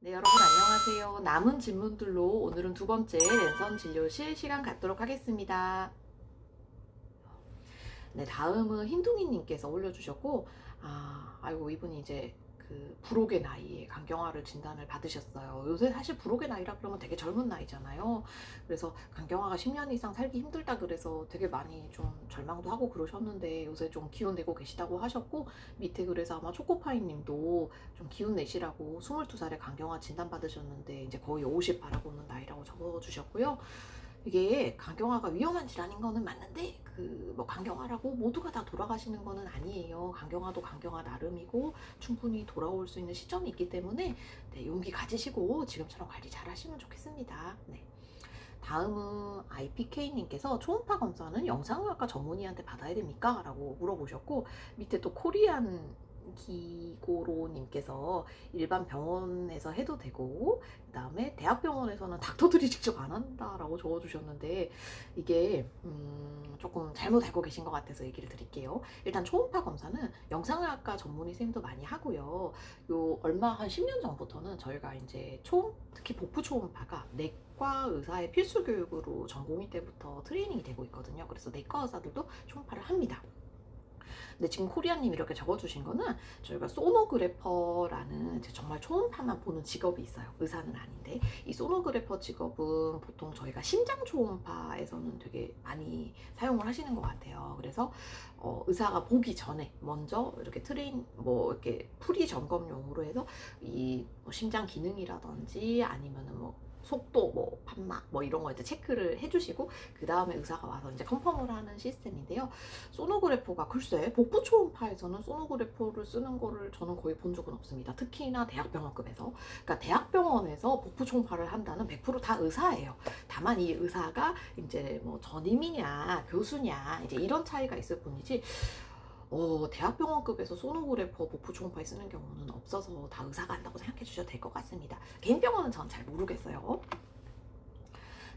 네, 여러분 안녕하세요. 남은 질문들로 오늘은 두 번째 랜선 진료실 시간 갖도록 하겠습니다. 네, 다음은 흰둥이님께서 올려주셨고, 아이고, 이분이 이제 그 불혹의 나이에 간경화를 진단을 받으셨어요. 요새 사실 불혹의 나이라 그러면 되게 젊은 나이잖아요. 그래서 간경화가 10년 이상 살기 힘들다 그래서 되게 많이 좀 절망도 하고 그러셨는데 요새 좀 기운 내고 계시다고 하셨고, 밑에 그래서 아마 초코파이 님도 좀 기운 내시라고 22살에 간경화 진단 받으셨는데 이제 거의 50 바라보는 나이라고 적어주셨고요. 이게 간경화가 위험한 질환인 거는 맞는데 그 뭐 간경화라고 모두가 다 돌아가시는 거는 아니에요. 간경화도 간경화 나름이고 충분히 돌아올 수 있는 시점이 있기 때문에 네, 용기 가지시고 지금처럼 관리 잘 하시면 좋겠습니다. 네. 다음은 IPK님께서 초음파 검사는 영상의학과 전문의한테 받아야 됩니까? 라고 물어보셨고, 밑에 또 코리안 기고로님께서 일반 병원에서 해도 되고, 그 다음에 대학병원에서는 닥터들이 직접 안 한다라고 적어주셨는데, 이게 조금 잘못 알고 계신 것 같아서 얘기를 드릴게요. 일단 초음파 검사는 영상의학과 전문의 선생님도 많이 하고요. 요 얼마 한 10년 전부터는 저희가 이제 특히 복부 초음파가 내과 의사의 필수 교육으로 전공의 때부터 트레이닝이 되고 있거든요. 그래서 내과 의사들도 초음파를 합니다. 근데 지금 코리아님 이렇게 적어주신 거는 저희가 소노그래퍼라는 정말 초음파만 보는 직업이 있어요. 의사는 아닌데 이 소노그래퍼 직업은 보통 저희가 심장 초음파에서는 되게 많이 사용을 하시는 것 같아요. 그래서 의사가 보기 전에 먼저 이렇게 이렇게 풀이 점검용으로 해서 이뭐 심장 기능이라든지 아니면은 뭐 속도, 뭐 판막, 뭐 이런 거 이제 체크를 해주시고 그 다음에 의사가 와서 이제 컨펌을 하는 시스템인데요. 소노그래퍼가 글쎄 복부 초음파에서는 소노그래퍼를 쓰는 거를 저는 거의 본 적은 없습니다. 특히나 대학병원급에서. 그러니까 대학병원에서 복부 초음파를 한다는 100%다 의사예요. 다만 이 의사가 이제 뭐 전임이냐 교수냐 이제 이런 차이가 있을 뿐이지. 대학병원급에서 소노그래퍼 복부 초음파에 쓰는 경우는 없어서 다 의사가 한다고 생각해 주셔도 될 것 같습니다. 개인 병원은 전 잘 모르겠어요.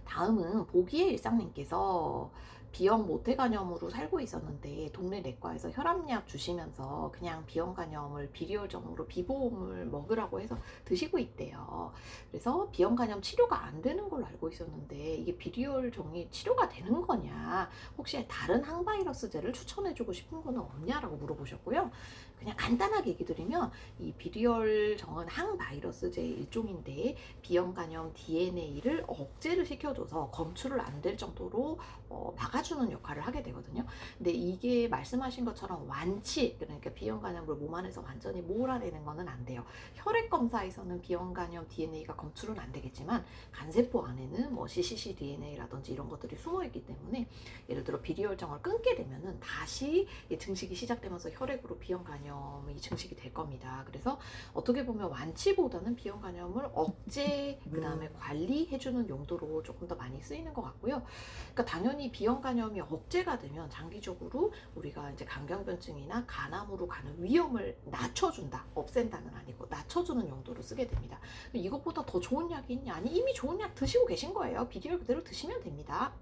다음은 보기의 일상님께서 비형 모태간염으로 살고 있었는데 동네 내과에서 혈압약 주시면서 그냥 비형 간염을 비리얼정으로 비보험을 먹으라고 해서 드시고 있대요. 그래서 비형 간염 치료가 안 되는 걸로 알고 있었는데 이게 비리얼정이 치료가 되는 거냐, 혹시 다른 항바이러스제를 추천해주고 싶은 거는 없냐라고 물어보셨고요. 그냥 간단하게 얘기 드리면 이 비리얼정은 항바이러스제의 일종인데 비형 간염 DNA를 억제를 시켜줘서 검출을 안 될 정도로 막아주는 역할을 하게 되거든요. 근데 이게 말씀하신 것처럼 완치, 그러니까 비형 간염을 몸 안에서 완전히 몰아내는 거는 안 돼요. 혈액 검사에서는 비형 간염 DNA가 검출은 안 되겠지만 간세포 안에는 뭐 cccDNA라든지 이런 것들이 숨어 있기 때문에 예를 들어 비리혈정을 끊게 되면은 다시 증식이 시작되면서 혈액으로 비형 간염이 증식이 될 겁니다. 그래서 어떻게 보면 완치보다는 비형 간염을 억제, 그 다음에 관리해주는 용도로 조금 더 많이 쓰이는 것 같고요. 그러니까 당연히 비형 간염이 억제가 되면 장기적으로 우리가 이제 간경변증이나 간암으로 가는 위험을 낮춰준다, 없앤다는 아니고 낮춰주는 용도로 쓰게 됩니다. 이것보다 더 좋은 약이 있냐? 아니, 이미 좋은 약 드시고 계신 거예요. 비리얼 그대로 드시면 됩니다.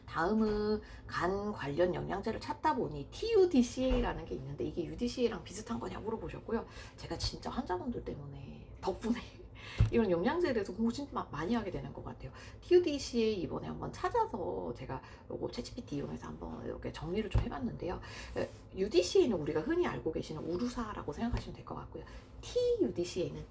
다음은 간 관련 영양제를 찾다 보니 TUDCA라는 게 있는데 이게 UDCA랑 비슷한 거냐 물어보셨고요. 제가 진짜 환자분들 때문에 덕분에 이런 영양제에 대해서 공부 진짜 많이 하게 되는 것 같아요. TUDCA 이번에 한번 찾아서 제가 요거 챗GPT 이용해서 한번 이렇게 정리를 좀 해봤는데요. UDCA는 우리가 흔히 알고 계시는 우루사라고 생각하시면 될 것 같고요. TUDCA는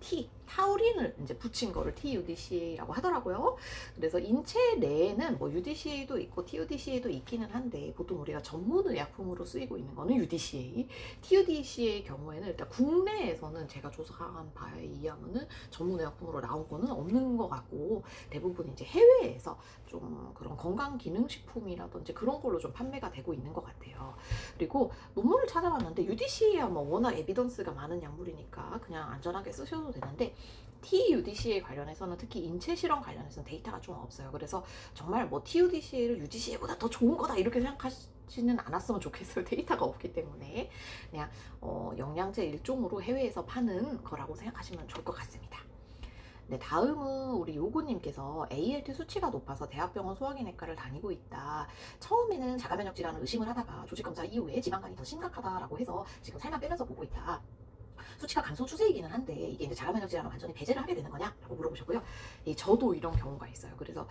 타우린을 이제 붙인 거를 TUDCA라고 하더라고요. 그래서 인체 내에는 뭐 UDCA도 있고 TUDCA도 있기는 한데 보통 우리가 전문 의약품으로 쓰이고 있는 거는 UDCA. TUDCA의 경우에는 일단 국내에서는 제가 조사한 바에 의하면은 전문 의약품으로 나온 거는 없는 것 같고 대부분 이제 해외에서 좀 그런 건강기능식품이라든지 그런 걸로 좀 판매가 되고 있는 것 같아요. 그리고 논문을 찾아봤는데 UDCA야 뭐 워낙 에비던스가 많은 약물이니까 그냥 안전하게 쓰셔도 되는데 TUDCA 관련해서는 특히 인체 실험 관련해서는 데이터가 좀 없어요. 그래서 정말 뭐 TUDCA를 UDCA보다 더 좋은 거다 이렇게 생각하시는 않았으면 좋겠어요. 데이터가 없기 때문에 그냥 영양제 일종으로 해외에서 파는 거라고 생각하시면 좋을 것 같습니다. 네, 다음은 우리 요구님께서 ALT 수치가 높아서 대학병원 소화기내과를 다니고 있다. 처음에는 자가면역 질환을 의심을 하다가 조직검사 이후에 지방간이 더 심각하다라고 해서 지금 살만 빼면서 보고 있다. 수치가 감소 추세이기는 한데 이게 이제 자가 면역 질환을 완전히 배제를 하게 되는 거냐라고 물어보셨고요. 저도 이런 경우가 있어요. 그래서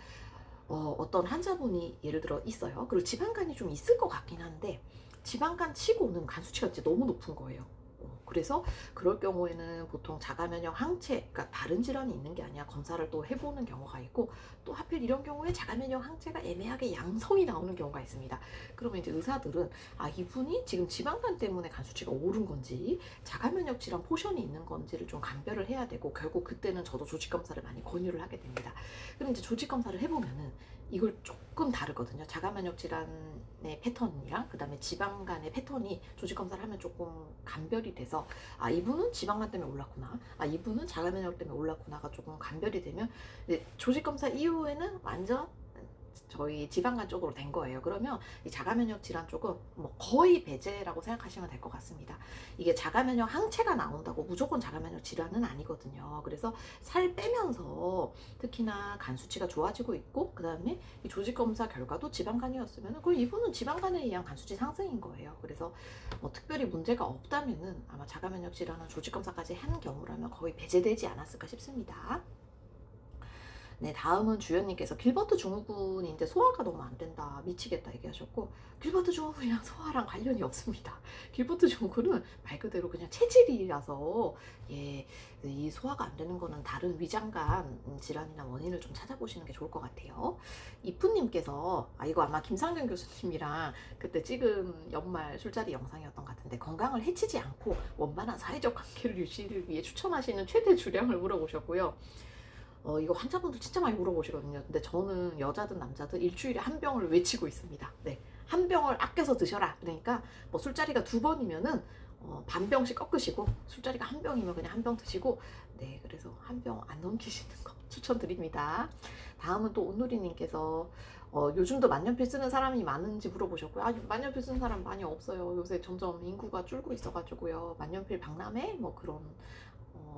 어떤 환자분이 예를 들어 있어요. 그리고 지방간이 좀 있을 것 같긴 한데 지방간 치고는 간 수치가 진짜 너무 높은 거예요. 그래서 그럴 경우에는 보통 자가면역 항체, 그러니까 다른 질환이 있는 게 아니라 검사를 또 해보는 경우가 있고, 또 하필 이런 경우에 자가면역 항체가 애매하게 양성이 나오는 경우가 있습니다. 그러면 이제 의사들은 이분이 지금 지방간 때문에 간 수치가 오른 건지 자가면역 질환 포션이 있는 건지를 좀 감별을 해야 되고, 결국 그때는 저도 조직 검사를 많이 권유를 하게 됩니다. 그럼 이제 조직 검사를 해보면은 이걸 조금 다르거든요. 자가면역 질환의 패턴이랑 그 다음에 지방간의 패턴이 조직 검사를 하면 조금 감별이 돼서 이분은 지방간 때문에 올랐구나, 이분은 자가면역 때문에 올랐구나가 조금 감별이 되면 이제 조직 검사 이후에는 완전 저희 지방간 쪽으로 된 거예요. 그러면 이 자가면역 질환 쪽은 뭐 거의 배제라고 생각하시면 될 것 같습니다. 이게 자가면역 항체가 나온다고 무조건 자가면역 질환은 아니거든요. 그래서 살 빼면서 특히나 간 수치가 좋아지고 있고, 그 다음에 이 조직 검사 결과도 지방간이었으면 그 이분은 지방간에 의한 간 수치 상승인 거예요. 그래서 뭐 특별히 문제가 없다면은 아마 자가면역 질환은 조직 검사까지 한 경우라면 거의 배제되지 않았을까 싶습니다. 네, 다음은 주연님께서 길버트 증후군인데 소화가 너무 안 된다, 미치겠다 얘기하셨고, 길버트 증후군이랑 소화랑 관련이 없습니다. 길버트 증후군은 말 그대로 그냥 체질이라서 이 소화가 안 되는 거는 다른 위장관 질환이나 원인을 좀 찾아보시는 게 좋을 것 같아요. 이프님께서 이거 아마 김상균 교수님이랑 그때 찍은 연말 술자리 영상이었던 것 같은데, 건강을 해치지 않고 원만한 사회적 관계를 유지를 위해 추천하시는 최대 주량을 물어보셨고요. 이거 환자분들 진짜 많이 물어보시거든요. 근데 저는 여자든 남자든 일주일에 한 병을 외치고 있습니다. 네, 한 병을 아껴서 드셔라. 그러니까 뭐 술자리가 2번이면은 반 병씩 꺾으시고, 술자리가 한 병이면 그냥 한 병 드시고, 네, 그래서 한 병 안 넘기시는 거 추천드립니다. 다음은 또 온누리님께서 요즘도 만년필 쓰는 사람이 많은지 물어보셨고요. 만년필 쓰는 사람 많이 없어요. 요새 점점 인구가 줄고 있어가지고요. 만년필 박람회 뭐 그런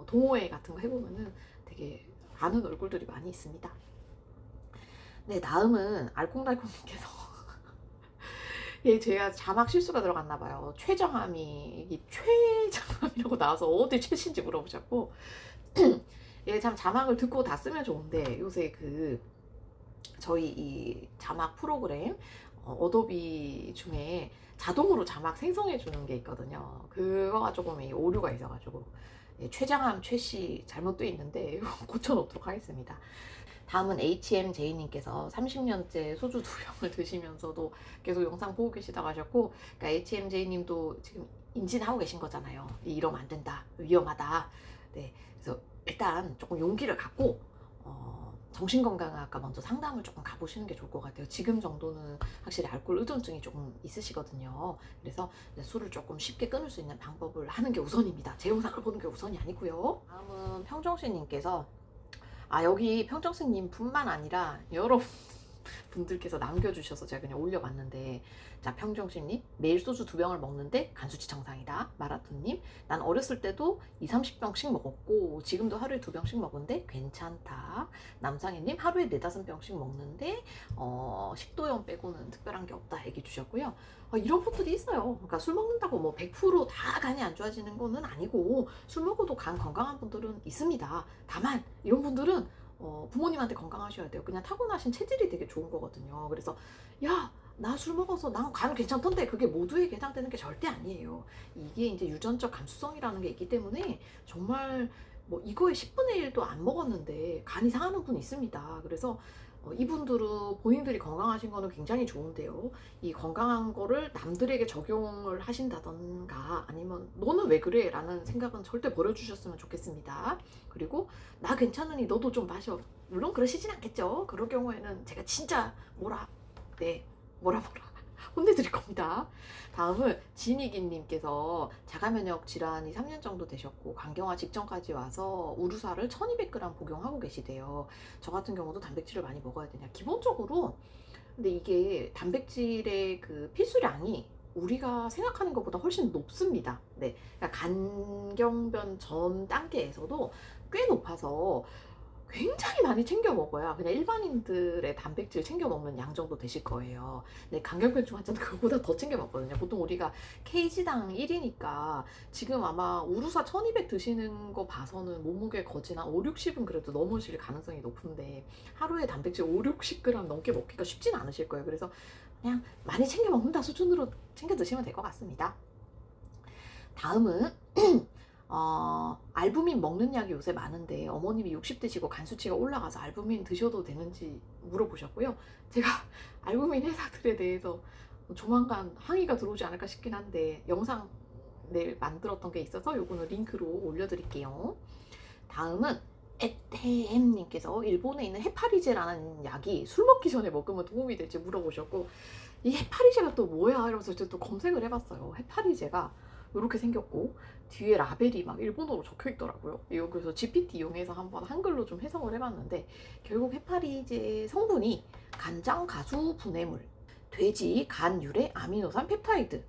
동호회 같은 거 해보면은 되게 아는 얼굴들이 많이 있습니다. 네, 다음은 알콩달콩님께서 제가 자막 실수가 들어갔나 봐요. 최정함이 이 최정함이라고 나와서 어디 최신지 물어보셨고 참 자막을 듣고 다 쓰면 좋은데 요새 저희 이 자막 프로그램 어도비 중에 자동으로 자막 생성해 주는 게 있거든요. 그거가 조금 오류가 있어가지고 최장함 최씨 잘못되어 있는데 고쳐놓도록 하겠습니다. 다음은 HMJ님께서 30년째 소주 2병을 드시면서도 계속 영상 보고 계시다고 하셨고, 그러니까 HMJ님도 지금 인진하고 계신 거잖아요. 이러면 안 된다, 위험하다. 네, 그래서 일단 조금 용기를 갖고 정신건강학과 먼저 상담을 조금 가보시는 게 좋을 것 같아요. 지금 정도는 확실히 알코올 의존증이 조금 있으시거든요. 그래서 술을 조금 쉽게 끊을 수 있는 방법을 하는 게 우선입니다. 제 영상을 보는 게 우선이 아니고요. 다음은 평정씨님께서 여기 평정씨님 뿐만 아니라 여러 분들께서 남겨주셔서 제가 그냥 올려봤는데, 자, 평정심님, 매일 소주 2병을 먹는데 간수치 정상이다. 마라톤님, 난 어렸을 때도 20-30병씩 먹었고 지금도 하루에 2병씩 먹는데 괜찮다. 남상희님, 하루에 4-5병씩 먹는데 식도염 빼고는 특별한 게 없다 얘기 주셨고요. 이런 분들이 있어요. 그러니까 술 먹는다고 뭐 100%다 간이 안 좋아지는 거는 아니고, 술 먹어도 간 건강한 분들은 있습니다. 다만 이런 분들은 부모님한테 건강하셔야 돼요. 그냥 타고나신 체질이 되게 좋은 거거든요. 그래서 야, 나 술 먹어서 난 간 괜찮던데, 그게 모두에게 해당되는 게 절대 아니에요. 이게 이제 유전적 감수성이라는 게 있기 때문에 정말 뭐 이거에 10분의 1도 안 먹었는데 간이 상하는 분이 있습니다. 그래서 이분들은 본인들이 건강하신 거는 굉장히 좋은데요. 이 건강한 거를 남들에게 적용을 하신다던가 아니면 너는 왜 그래? 라는 생각은 절대 버려주셨으면 좋겠습니다. 그리고 나 괜찮으니 너도 좀 마셔. 물론 그러시진 않겠죠. 그럴 경우에는 제가 진짜 뭐라 혼내드릴 겁니다. 다음은 진이기님께서 자가면역 질환이 3년 정도 되셨고 간경화 직전까지 와서 우루사를 1200g 복용하고 계시대요. 저 같은 경우도 단백질을 많이 먹어야 되냐? 기본적으로 근데 이게 단백질의 그 필수량이 우리가 생각하는 것보다 훨씬 높습니다. 네, 그러니까 간경변 전 단계에서도 꽤 높아서 굉장히 많이 챙겨 먹어야 그냥 일반인들의 단백질 챙겨 먹는 양 정도 되실 거예요. 근데 강경필중 환자는 그거보다 더 챙겨 먹거든요. 보통 우리가 kg당 1이니까 지금 아마 우루사 1200 드시는 거 봐서는 몸무게 거진 한 5, 60은 그래도 넘으실 가능성이 높은데 하루에 단백질 5, 60g 넘게 먹기가 쉽진 않으실 거예요. 그래서 그냥 많이 챙겨 먹는다 수준으로 챙겨 드시면 될 것 같습니다. 다음은 알부민 먹는 약이 요새 많은데 어머님이 60 드시고 간 수치가 올라가서 알부민 드셔도 되는지 물어보셨고요. 제가 알부민 회사들에 대해서 조만간 항의가 들어오지 않을까 싶긴 한데 영상 내일 만들었던 게 있어서 요거는 링크로 올려드릴게요. 다음은 에템님께서 일본에 있는 헤파리제라는 약이 술 먹기 전에 먹으면 도움이 될지 물어보셨고, 이 헤파리제가 또 뭐야 이러면서 제가 또 검색을 해봤어요. 헤파리제가 이렇게 생겼고 뒤에 라벨이 막 일본어로 적혀 있더라고요. 이거 그래서 GPT 이용해서 한번 한글로 좀 해석을 해봤는데, 결국 헤파리제 성분이 간장 가수 분해물, 돼지 간 유래 아미노산 펩타이드,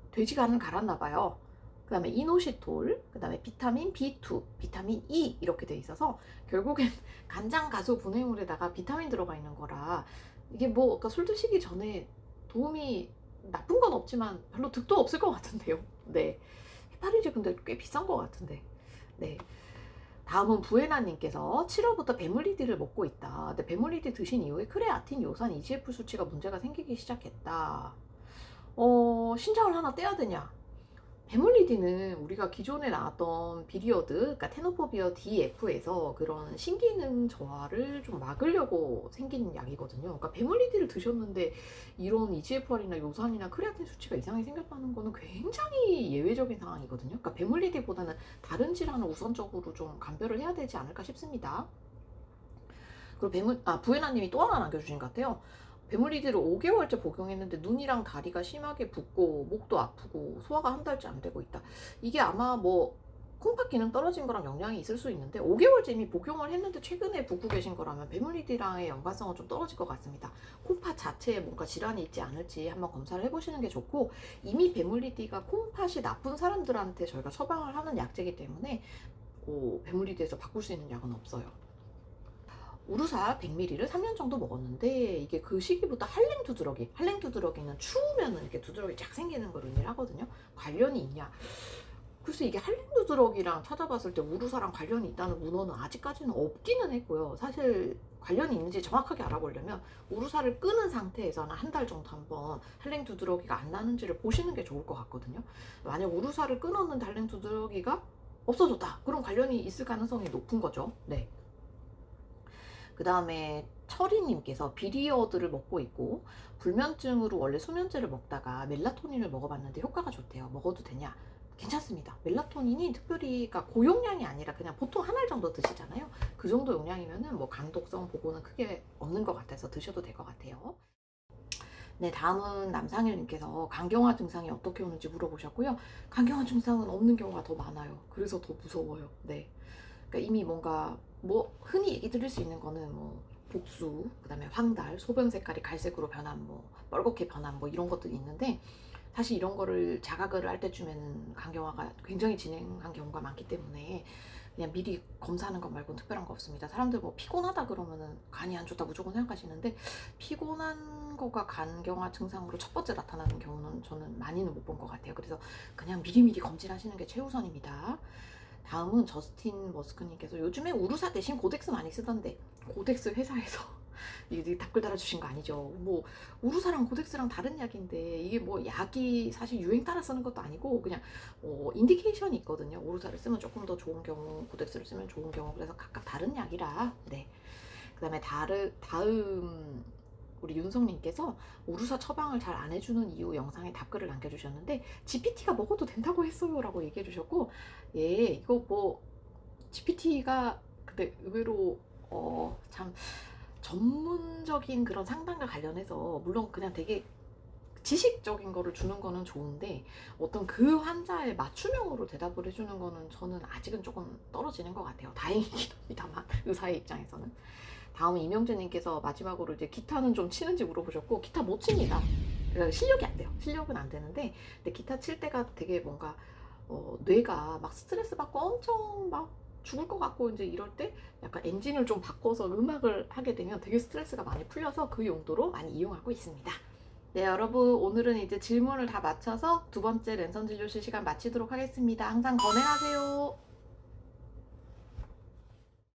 돼지 간을 갈았나 봐요. 그 다음에 이노시톨, 그 다음에 비타민 B2, 비타민 E 이렇게 돼 있어서 결국엔 간장 가수 분해물에다가 비타민 들어가 있는 거라 이게 뭐 그러니까 술 드시기 전에 도움이 나쁜 건 없지만 별로 득도 없을 것 같은데요. 네, 헤파리제 근데 꽤 비싼 것 같은데. 네. 다음은 부에나님께서 7월부터 베물리디를 먹고 있다. 근데 베물리디 드신 이후에 크레아틴, 요산, EGF 수치가 문제가 생기기 시작했다. 신장을 하나 떼야 되냐? 베물리디는 우리가 기존에 나왔던 비리어드, 그러니까 테노포비어 DF에서 그런 신기능 저하를 좀 막으려고 생긴 약이거든요. 그러니까 베물리디를 드셨는데 이런 EGFR이나 요산이나 크레아틴 수치가 이상하게 생겼다는 거는 굉장히 예외적인 상황이거든요. 그러니까 베물리디보다는 다른 질환을 우선적으로 좀 감별을 해야 되지 않을까 싶습니다. 그리고 부에나님이 또 하나 남겨주신 것 같아요. 베물리디를 5개월째 복용했는데 눈이랑 다리가 심하게 붓고 목도 아프고 소화가 한 달째 안 되고 있다. 이게 아마 뭐 콩팥 기능 떨어진 거랑 영향이 있을 수 있는데 5개월째 이미 복용을 했는데 최근에 붓고 계신 거라면 베물리디랑의 연관성은 좀 떨어질 것 같습니다. 콩팥 자체에 뭔가 질환이 있지 않을지 한번 검사를 해보시는 게 좋고, 이미 베물리디가 콩팥이 나쁜 사람들한테 저희가 처방을 하는 약제이기 때문에 베물리디에서 바꿀 수 있는 약은 없어요. 우루사 100ml를 3년 정도 먹었는데 이게 그 시기부터 할랭두드러기는 추우면 이렇게 두드러기 쫙 생기는 걸 의미를 하거든요. 관련이 있냐? 글쎄 이게 할랭두드러기랑 찾아봤을 때 우루사랑 관련이 있다는 문헌은 아직까지는 없기는 했고요. 사실 관련이 있는지 정확하게 알아보려면 우루사를 끄는 상태에서는 한 달 정도 한번 할랭두드러기가 안 나는지를 보시는 게 좋을 것 같거든요. 만약 우루사를 끊었는데 할랭두드러기가 없어졌다, 그럼 관련이 있을 가능성이 높은 거죠. 네. 그 다음에 철이님께서 비리어드를 먹고 있고 불면증으로 원래 수면제를 먹다가 멜라토닌을 먹어봤는데 효과가 좋대요. 먹어도 되냐? 괜찮습니다. 멜라토닌이 특별히 그러니까 고용량이 아니라 그냥 보통 한 알 정도 드시잖아요. 그 정도 용량이면은 뭐 강독성 보고는 크게 없는 것 같아서 드셔도 될 것 같아요. 네, 다음은 남상일님께서 간경화 증상이 어떻게 오는지 물어보셨고요. 간경화 증상은 없는 경우가 더 많아요. 그래서 더 무서워요. 네. 그러니까 이미 뭔가 뭐 흔히 얘기 들을 수 있는 거는 뭐 복수, 그다음에 황달, 소변 색깔이 갈색으로 변한 뭐 뻘겋게 변한 뭐 이런 것들이 있는데, 사실 이런 거를 자각을 할 때쯤에는 간경화가 굉장히 진행한 경우가 많기 때문에 그냥 미리 검사하는 것 말고는 특별한 거 없습니다. 사람들 뭐 피곤하다 그러면은 간이 안 좋다 무조건 생각하시는데, 피곤한 거가 간경화 증상으로 첫 번째 나타나는 경우는 저는 많이는 못 본 것 같아요. 그래서 그냥 미리미리 검진하시는 게 최우선입니다. 다음은 저스틴 머스크님께서 요즘에 우루사 대신 고덱스 많이 쓰던데, 고덱스 회사에서 이게 댓글 달아주신 거 아니죠? 뭐 우루사랑 고덱스랑 다른 약인데 이게 뭐 약이 사실 유행 따라 쓰는 것도 아니고 그냥 인디케이션이 있거든요. 우루사를 쓰면 조금 더 좋은 경우, 고덱스를 쓰면 좋은 경우, 그래서 각각 다른 약이라. 네. 그 다음에 다음 우리 윤성님께서 우루사 처방을 잘 안 해주는 이유 영상에 답글을 남겨주셨는데, GPT가 먹어도 된다고 했어요 라고 얘기해 주셨고, 예, 이거 뭐 GPT가 근데 의외로 참 전문적인 그런 상담과 관련해서 물론 그냥 되게 지식적인 거를 주는 거는 좋은데 어떤 그 환자의 맞춤형으로 대답을 해주는 거는 저는 아직은 조금 떨어지는 것 같아요. 다행이긴 합니다만 의사의 입장에서는. 다음은 이명재님께서 마지막으로 이제 기타는 좀 치는지 물어보셨고, 기타 못 칩니다. 실력이 안 돼요. 실력은 안 되는데, 근데 기타 칠 때가 되게 뭔가 뇌가 막 스트레스 받고 엄청 막 죽을 것 같고 이제 이럴 때 약간 엔진을 좀 바꿔서 음악을 하게 되면 되게 스트레스가 많이 풀려서 그 용도로 많이 이용하고 있습니다. 네, 여러분 오늘은 이제 질문을 다 맞춰서 두 번째 랜선 진료실 시간 마치도록 하겠습니다. 항상 건강하세요.